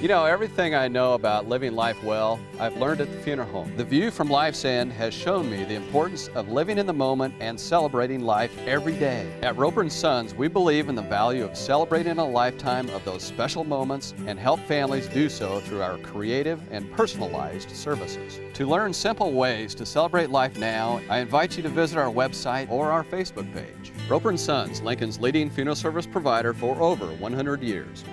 You know, everything I know about living life well, I've learned at the funeral home. The view from life's end has shown me the importance of living in the moment and celebrating life every day. At Roper & Sons, we believe in the value of celebrating a lifetime of those special moments and help families do so through our creative and personalized services. To learn simple ways to celebrate life now, I invite you to visit our website or our Facebook page. Roper & Sons, Lincoln's leading funeral service provider for over 100 years.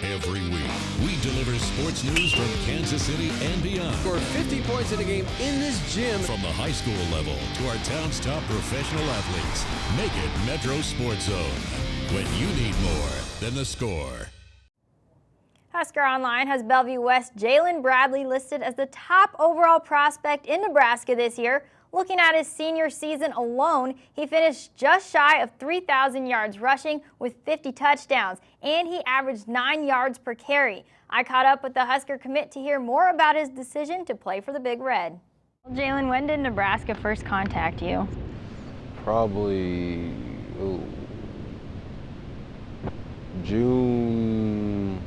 Every week, we deliver sports news from Kansas City and beyond. Scored 50 points in a game in this gym. From the high school level to our town's top professional athletes, make it Metro Sports Zone. When you need more than the score. Husker Online has Bellevue West Jalen Bradley listed as the top overall prospect in Nebraska this year. Looking at his senior season alone, he finished just shy of 3,000 yards rushing with 50 touchdowns, and he averaged 9 yards per carry. I caught up with the Husker commit to hear more about his decision to play for the Big Red. Well, Jalen, when did Nebraska first contact you? Probably June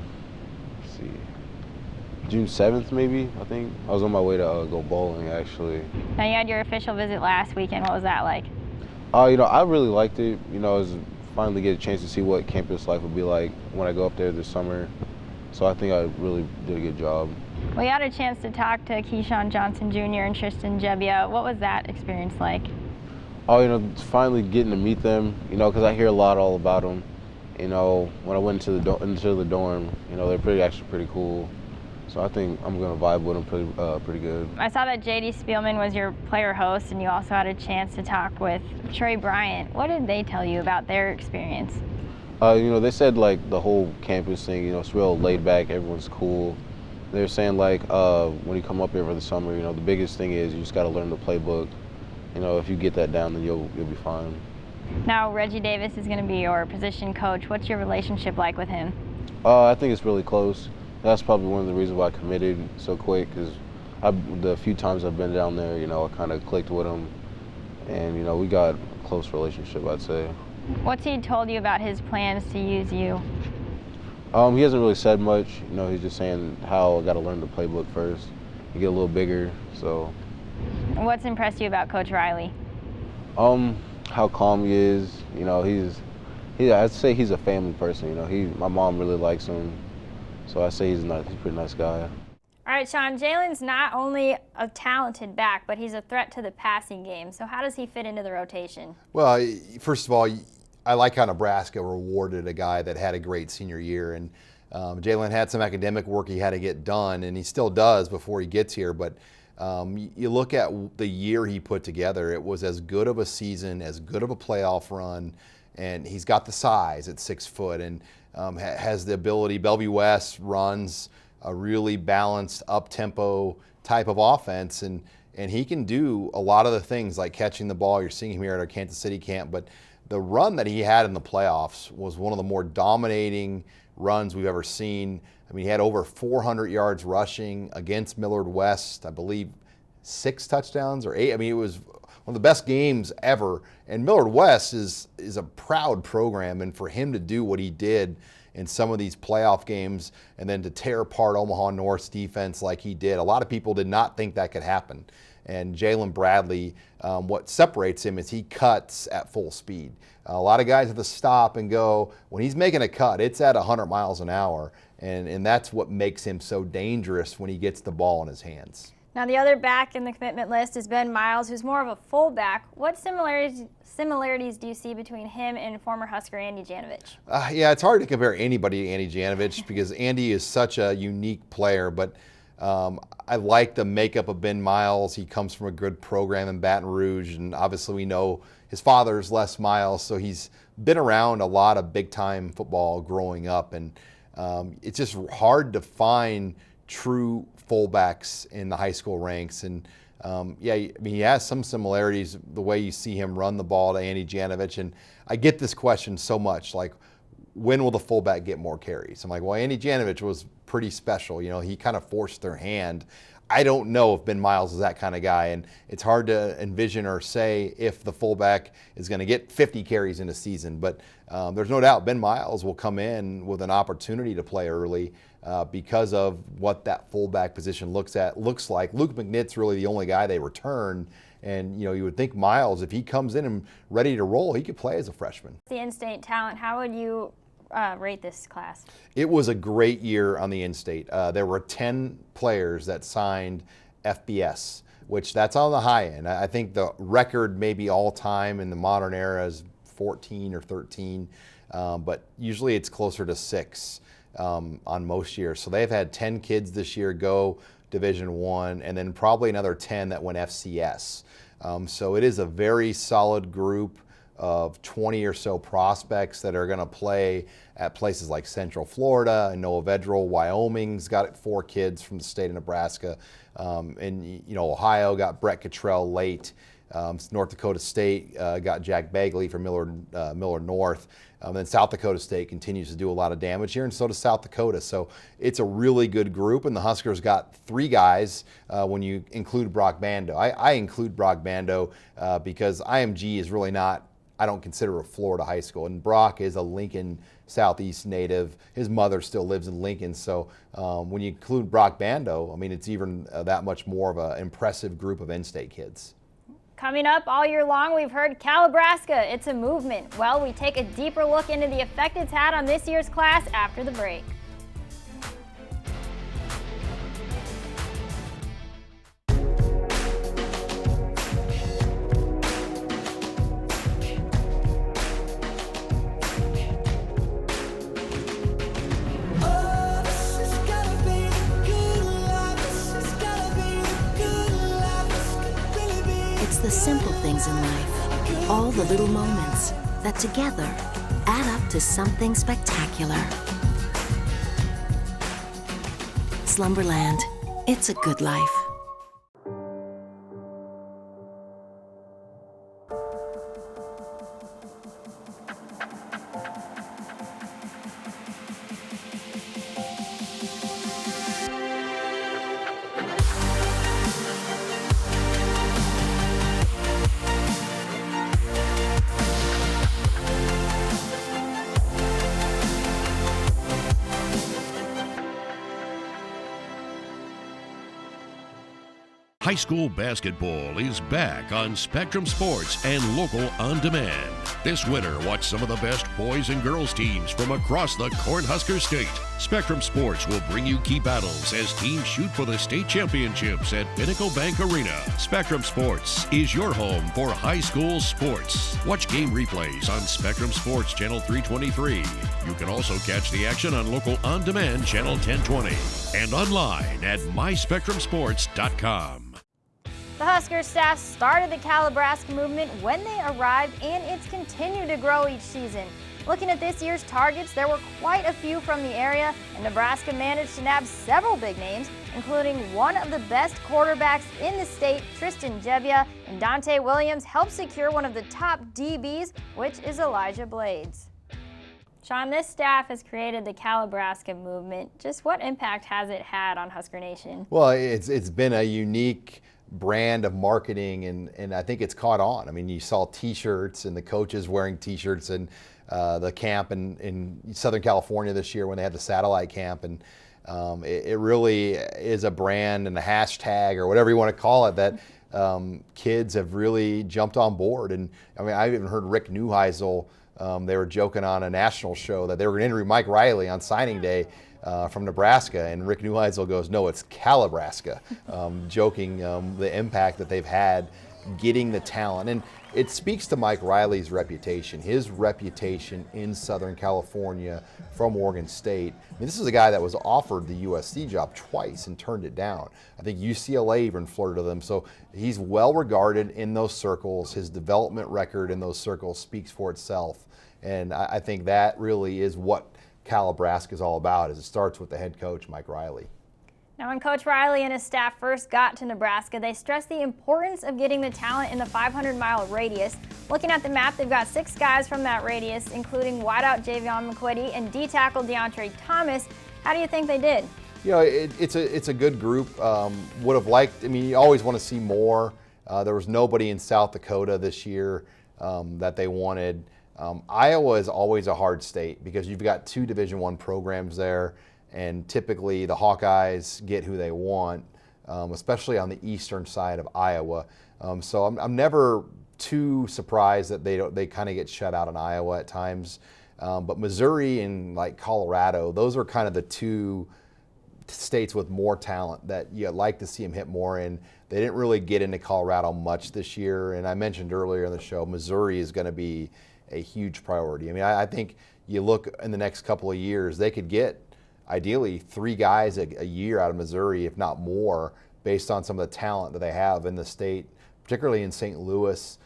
7th, maybe, I think. I was on my way to go bowling, actually. Now, you had your official visit last weekend. What was that like? You know, I really liked it. You know, it was finally get a chance to see what campus life would be like when I go up there this summer. So I think I really did a good job. Well, you had a chance to talk to Keyshawn Johnson Jr. and Tristan Jebbia. What was that experience like? You know, finally getting to meet them, you know, because I hear a lot all about them. You know, when I went into the dorm, you know, they're actually pretty cool. So I think I'm going to vibe with them pretty good. I saw that J.D. Spielman was your player host, and you also had a chance to talk with Trey Bryant. What did they tell you about their experience? You know, they said, like, the whole campus thing, you know, it's real laid back, everyone's cool. They were saying, like, when you come up here for the summer, you know, the biggest thing is you just got to learn the playbook. You know, if you get that down, then you'll be fine. Now, Reggie Davis is going to be your position coach. What's your relationship like with him? I think it's really close. That's probably one of the reasons why I committed so quick, because the few times I've been down there, you know, I kind of clicked with him, and, you know, we got a close relationship, I'd say. What's he told you about his plans to use you? He hasn't really said much. You know, he's just saying how I got to learn the playbook first and get a little bigger, so. What's impressed you about Coach Riley? How calm he is. You know, I'd say he's a family person. You know, my mom really likes him. So I say he's a pretty nice guy. All right, Sean, Jalen's not only a talented back, but he's a threat to the passing game. So how does he fit into the rotation? Well, first of all, I like how Nebraska rewarded a guy that had a great senior year. And Jalen had some academic work he had to get done, and he still does before he gets here. But you look at the year he put together, it was as good of a season, as good of a playoff run, and he's got the size at 6 foot and has the ability. Bellevue West runs a really balanced, up-tempo type of offense, and he can do a lot of the things like catching the ball. You're seeing him here at our Kansas City camp, but the run that he had in the playoffs was one of the more dominating runs we've ever seen. I mean, he had over 400 yards rushing against Millard West, I believe 6 touchdowns or 8. I mean, it was one of the best games ever. And Millard West is a proud program, and for him to do what he did in some of these playoff games and then to tear apart Omaha North's defense like he did, a lot of people did not think that could happen. And Jalen Bradley, what separates him is he cuts at full speed. A lot of guys have to stop and go. When he's making a cut, it's at 100 miles an hour, and that's what makes him so dangerous when he gets the ball in his hands. Now, the other back in the commitment list is Ben Miles, who's more of a fullback. What similarities do you see between him and former Husker Andy Janovich? Yeah, it's hard to compare anybody to Andy Janovich because Andy is such a unique player, but I like the makeup of Ben Miles. He comes from a good program in Baton Rouge, and obviously we know his father's Les Miles, so he's been around a lot of big-time football growing up, and it's just hard to find true fullbacks in the high school ranks. And yeah, I mean, he has some similarities, the way you see him run the ball to Andy Janovich. And I get this question so much, like, when will the fullback get more carries? I'm like, well, Andy Janovich was pretty special. You know, he kind of forced their hand. I don't know if Ben Miles is that kind of guy, and it's hard to envision or say if the fullback is going to get 50 carries in a season. But there's no doubt Ben Miles will come in with an opportunity to play early because of what that fullback position looks like. Luke McNitt's really the only guy they return, and you would think Miles, if he comes in and ready to roll, he could play as a freshman. The in-state talent, how would you rate this class? It was a great year on the in-state. There were 10 players that signed FBS, which that's on the high end. I think the record maybe all time in the modern era is 14 or 13, but usually it's closer to 6 on most years. So they've had 10 kids this year go Division I, and then probably another 10 that went FCS. So it is a very solid group of 20 or so prospects that are going to play at places like Central Florida and Noah Vedral. Wyoming's got 4 kids from the state of Nebraska. And Ohio got Brett Cottrell late. North Dakota State got Jack Bagley from Miller North. Then South Dakota State continues to do a lot of damage here, and so does South Dakota. So it's a really good group, and the Huskers got 3 guys when you include Brock Bando. I include Brock Bando because IMG is really not, I don't consider a Florida high school, and Brock is a Lincoln Southeast native. His mother still lives in Lincoln, so when you include Brock Bando, I mean, it's even that much more of an impressive group of in-state kids. Coming up all year long, we've heard Calibraska, it's a movement. Well, we take a deeper look into the effect it's had on this year's class after the break. It's the simple things in life, all the little moments that together add up to something spectacular. Slumberland, it's a good life. High school basketball is back on Spectrum Sports and Local On Demand. This winter, watch some of the best boys and girls teams from across the Cornhusker State. Spectrum Sports will bring you key battles as teams shoot for the state championships at Pinnacle Bank Arena. Spectrum Sports is your home for high school sports. Watch game replays on Spectrum Sports Channel 323. You can also catch the action on Local On Demand Channel 1020 and online at myspectrumsports.com. The Husker staff started the Calibraska movement when they arrived, and it's continued to grow each season. Looking at this year's targets, there were quite a few from the area, and Nebraska managed to nab several big names, including one of the best quarterbacks in the state, Tristan Jebbia, and Dante Williams helped secure one of the top DBs, which is Elijah Blades. Sean, this staff has created the Calibraska movement. Just what impact has it had on Husker Nation? Well, it's been a unique brand of marketing, and I think it's caught on. I mean, you saw T-shirts and the coaches wearing T-shirts in the camp in Southern California this year when they had the satellite camp, and it really is a brand and a hashtag or whatever you want to call it that kids have really jumped on board. And I mean, I've even heard Rick Neuheisel, they were joking on a national show that they were going to interview Mike Riley on signing day from Nebraska, and Rick Neuheisel goes, "No, it's Calibraska," joking the impact that they've had getting the talent. And it speaks to Mike Riley's reputation, his reputation in Southern California from Oregon State. I mean, this is a guy that was offered the USC job twice and turned it down. I think UCLA even flirted with him. So he's well regarded in those circles. His development record in those circles speaks for itself. And I think that really is what Calibraska is all about, is it starts with the head coach, Mike Riley. Now, when Coach Riley and his staff first got to Nebraska, they stressed the importance of getting the talent in the 500-mile radius. Looking at the map, they've got 6 guys from that radius, including wideout Javion McQuitty and D-tackle DeAndre Thomas. How do you think they did? You know, it's a good group. Would have liked, I mean, you always want to see more. There was nobody in South Dakota this year that they wanted. Iowa is always a hard state because you've got 2 Division I programs there, and typically the Hawkeyes get who they want, especially on the eastern side of Iowa. So I'm never too surprised that they kind of get shut out in Iowa at times. But Missouri and like Colorado, those are kind of the 2 states with more talent that you'd like to see them hit more in. They didn't really get into Colorado much this year, and I mentioned earlier in the show, Missouri is going to be a huge priority. I mean, I think you look in the next couple of years, they could get ideally 3 guys a year out of Missouri, if not more, based on some of the talent that they have in the state, particularly in St. Louis,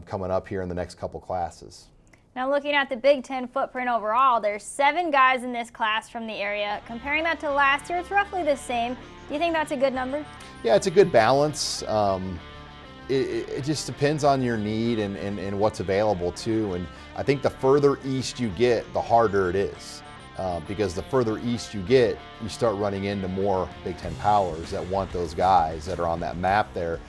coming up here in the next couple classes. Now looking at the Big Ten footprint overall, there's 7 guys in this class from the area. Comparing that to last year, it's roughly the same. Do you think that's a good number? Yeah, it's a good balance. It just depends on your need and what's available too. And I think the further east you get, the harder it is. Because the further east you get, you start running into more Big Ten powers that want those guys that are on that map there.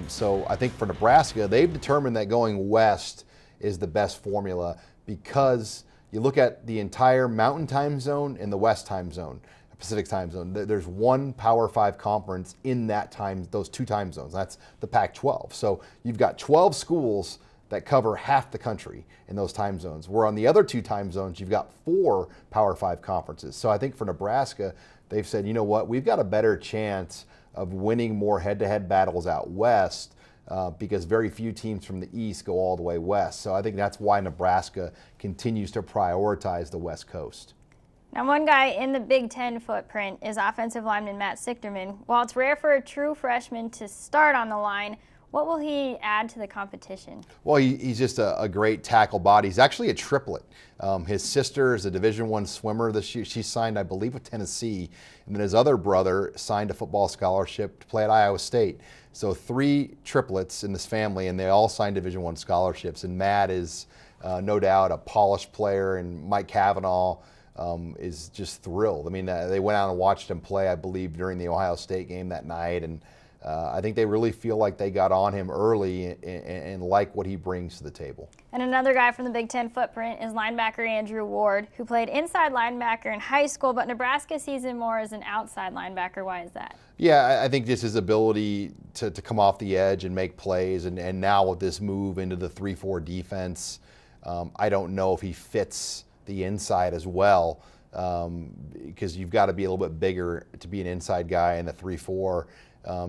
So I think for Nebraska, they've determined that going west is the best formula because you look at the entire Mountain Time Zone and the West Time Zone, Pacific Time Zone. There's one Power 5 conference in that time, those 2 time zones. That's the Pac-12. So you've got 12 schools that cover half the country in those time zones. Where on the other 2 time zones, you've got 4 Power 5 conferences. So I think for Nebraska, they've said, you know what, we've got a better chance of winning more head-to-head battles out west because very few teams from the east go all the way west. So I think that's why Nebraska continues to prioritize the West Coast. Now, one guy in the Big Ten footprint is offensive lineman Matt Sichterman. While it's rare for a true freshman to start on the line, what will he add to the competition? Well, he's just a great tackle body. He's actually a triplet. His sister is a Division I swimmer this year. She signed, I believe, with Tennessee. And then his other brother signed a football scholarship to play at Iowa State. So 3 triplets in this family, and they all signed Division I scholarships. And Matt is no doubt a polished player, and Mike Cavanaugh is just thrilled. I mean, they went out and watched him play, I believe, during the Ohio State game that night. And I think they really feel like they got on him early and like what he brings to the table. And another guy from the Big Ten footprint is linebacker Andrew Ward, who played inside linebacker in high school, but Nebraska sees him more as an outside linebacker. Why is that? Yeah, I think just his ability to come off the edge and make plays, and now with this move into the 3-4 defense, I don't know if he fits the inside as well because you've got to be a little bit bigger to be an inside guy in the 3-4.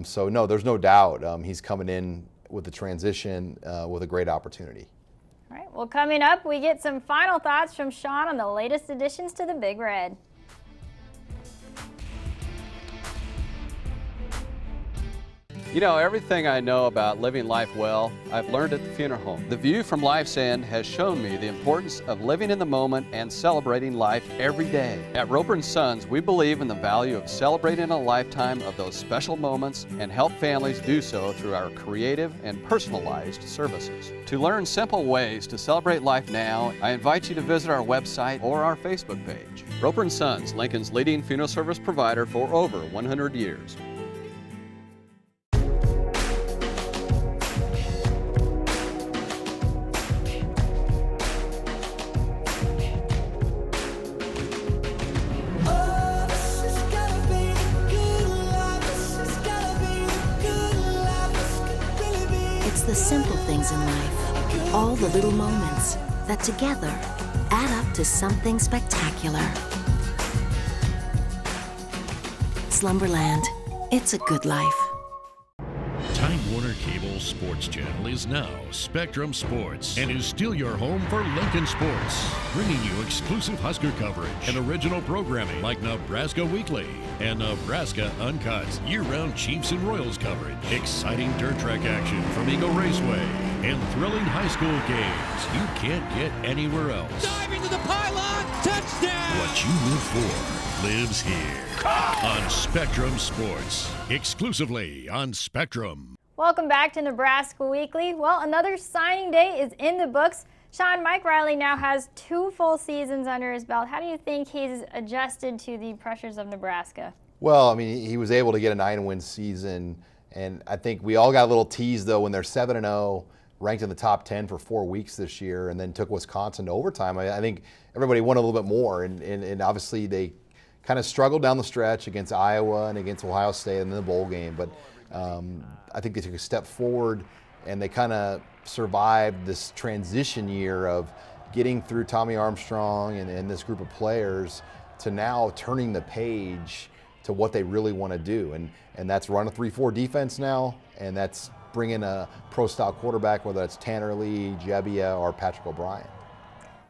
So no, there's no doubt he's coming in with the transition with a great opportunity. All right, well, coming up, we get some final thoughts from Sean on the latest additions to the Big Red. You know, everything I know about living life well, I've learned at the funeral home. The view from life's end has shown me the importance of living in the moment and celebrating life every day. At Roper & Sons, we believe in the value of celebrating a lifetime of those special moments and help families do so through our creative and personalized services. To learn simple ways to celebrate life now, I invite you to visit our website or our Facebook page. Roper & Sons, Lincoln's leading funeral service provider for over 100 years. The simple things in life, all the little moments that together add up to something spectacular. Slumberland, it's a good life. Time Warner Cable Sports Channel is now Spectrum Sports and is still your home for Lincoln sports, bringing you exclusive Husker coverage and original programming like Nebraska Weekly and Nebraska Uncut, year-round Chiefs and Royals coverage, exciting dirt track action from Eagle Raceway, and thrilling high school games you can't get anywhere else. Diving to the pylon, touchdown! What you live for lives here on Spectrum Sports, exclusively on Spectrum. Welcome back to Nebraska Weekly. Well, another signing day is in the books. Sean, Mike Riley now has 2 full seasons under his belt. How do you think he's adjusted to the pressures of Nebraska? Well, I mean, he was able to get a 9-win season, and I think we all got a little teased though when they're 7-0, ranked in the top 10 for 4 weeks this year, and then took Wisconsin to overtime. I think everybody wanted a little bit more, and obviously they kind of struggled down the stretch against Iowa and against Ohio State in the bowl game, but I think they took a step forward, and they kind of survived this transition year of getting through Tommy Armstrong and this group of players to now turning the page to what they really want to do. And that's run a 3-4 defense now, and that's bringing a pro-style quarterback, whether that's Tanner Lee, Jebbia, or Patrick O'Brien.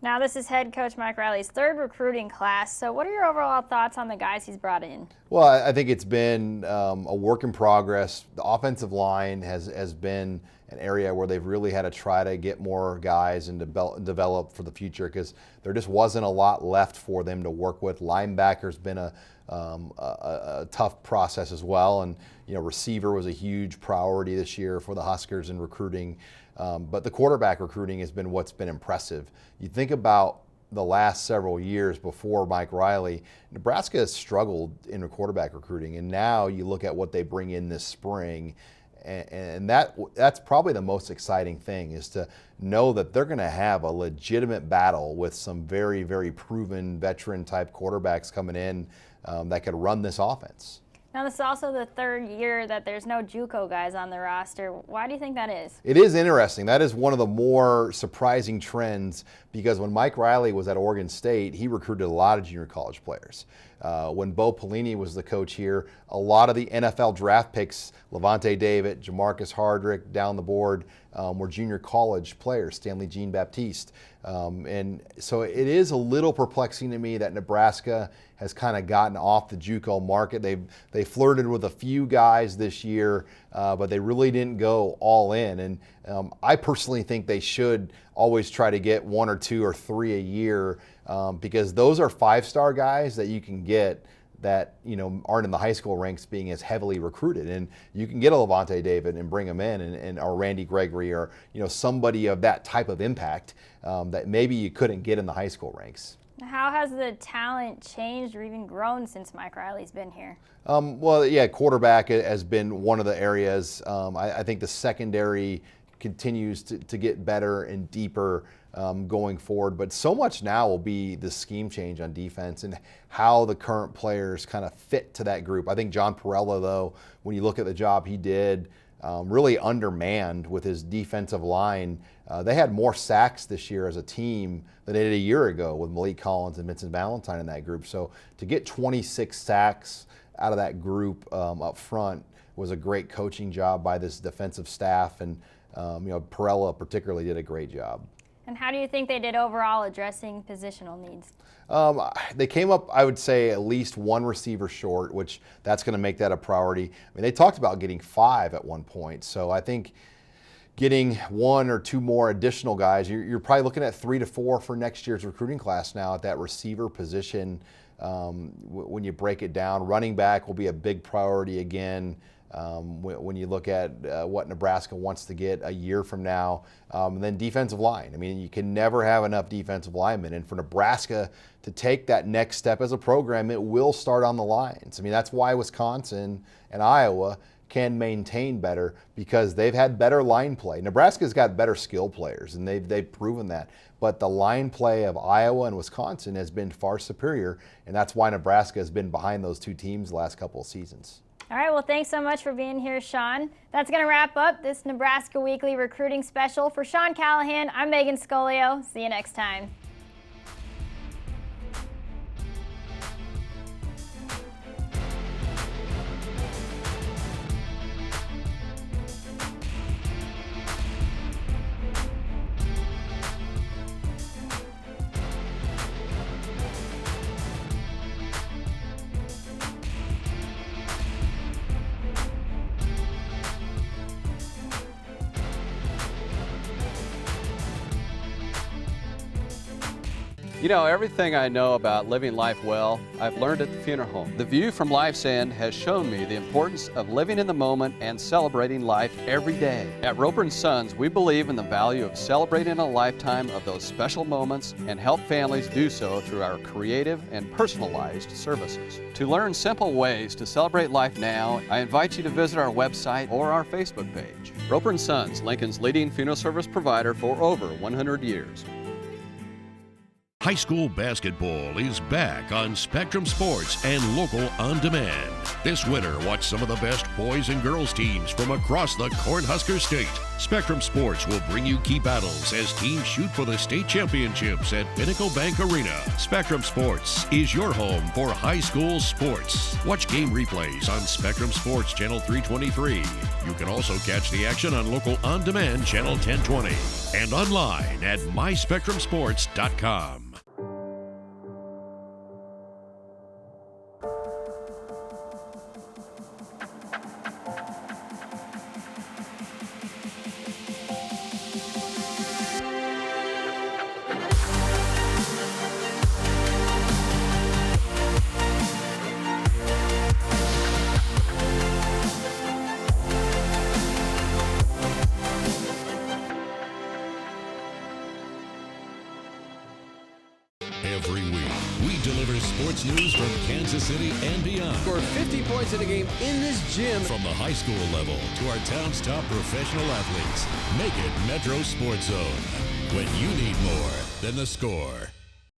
Now, this is head coach Mike Riley's third recruiting class. So what are your overall thoughts on the guys he's brought in? Well, I think it's been a work in progress. The offensive line has been an area where they've really had to try to get more guys and develop for the future, because there just wasn't a lot left for them to work with. Linebacker's been a tough process as well, and receiver was a huge priority this year for the Huskers in recruiting. But the quarterback recruiting has been what's been impressive. You think about the last several years before Mike Riley, Nebraska has struggled in quarterback recruiting, and now you look at what they bring in this spring, and that's probably the most exciting thing, is to know that they're going to have a legitimate battle with some very, very proven veteran-type quarterbacks coming in that could run this offense. Now, this is also the third year that there's no JUCO guys on the roster. Why do you think that is? It is interesting. That is one of the more surprising trends, because when Mike Riley was at Oregon State, he recruited a lot of junior college players. When Bo Pelini was the coach here, a lot of the NFL draft picks, Levante David, Jamarcus Hardrick, down the board, were junior college players, Stanley Jean-Baptiste. And so it is a little perplexing to me that Nebraska has kind of gotten off the JUCO market. They flirted with a few guys this year, but they really didn't go all in. And I personally think they should always try to get 1 or 2 or 3 a year, because those are 5-star guys that you can get that aren't in the high school ranks being as heavily recruited. And you can get a Levante David and bring him in, or Randy Gregory, or somebody of that type of impact that maybe you couldn't get in the high school ranks. How has the talent changed or even grown since Mike Riley's been here? Well, yeah, quarterback has been one of the areas. I think the secondary continues to get better and deeper going forward, but so much now will be the scheme change on defense and how the current players kind of fit to that group. I think John Perella, though, when you look at the job he did, really undermanned with his defensive line. They had more sacks this year as a team than they did a year ago with Malik Collins and Vincent Valentine in that group. So to get 26 sacks out of that group up front was a great coaching job by this defensive staff, and Perella particularly did a great job. And how do you think they did overall addressing positional needs? They came up, I would say, at least 1 receiver short, which that's going to make that a priority. I mean, they talked about getting 5 at one point, so I think getting 1 or 2 more additional guys, you're probably looking at 3 to 4 for next year's recruiting class now at that receiver position. When you break it down, running back will be a big priority again. When you look at what Nebraska wants to get a year from now, and then defensive line. I mean, you can never have enough defensive linemen, and for Nebraska to take that next step as a program, it will start on the lines. I mean, that's why Wisconsin and Iowa can maintain better, because they've had better line play. Nebraska's got better skill players, and they've proven that. But the line play of Iowa and Wisconsin has been far superior, and that's why Nebraska has been behind those 2 teams the last couple of seasons. All right, well, thanks so much for being here, Sean. That's going to wrap up this Nebraska Weekly Recruiting Special. For Sean Callahan, I'm Megan Scoglio. See you next time. You know, everything I know about living life well, I've learned at the funeral home. The view from life's end has shown me the importance of living in the moment and celebrating life every day. At Roper & Sons, we believe in the value of celebrating a lifetime of those special moments and help families do so through our creative and personalized services. To learn simple ways to celebrate life now, I invite you to visit our website or our Facebook page. Roper & Sons, Lincoln's leading funeral service provider for over 100 years. High school basketball is back on Spectrum Sports and local on demand. This winter, watch some of the best boys and girls teams from across the Cornhusker State. Spectrum Sports will bring you key battles as teams shoot for the state championships at Pinnacle Bank Arena. Spectrum Sports is your home for high school sports. Watch game replays on Spectrum Sports Channel 323. You can also catch the action on local on demand Channel 1020 and online at myspectrumsports.com. Every week, we deliver sports news from Kansas City and beyond. Scored 50 points in a game in this gym. From the high school level to our town's top professional athletes, make it Metro Sports Zone. When you need more than the score.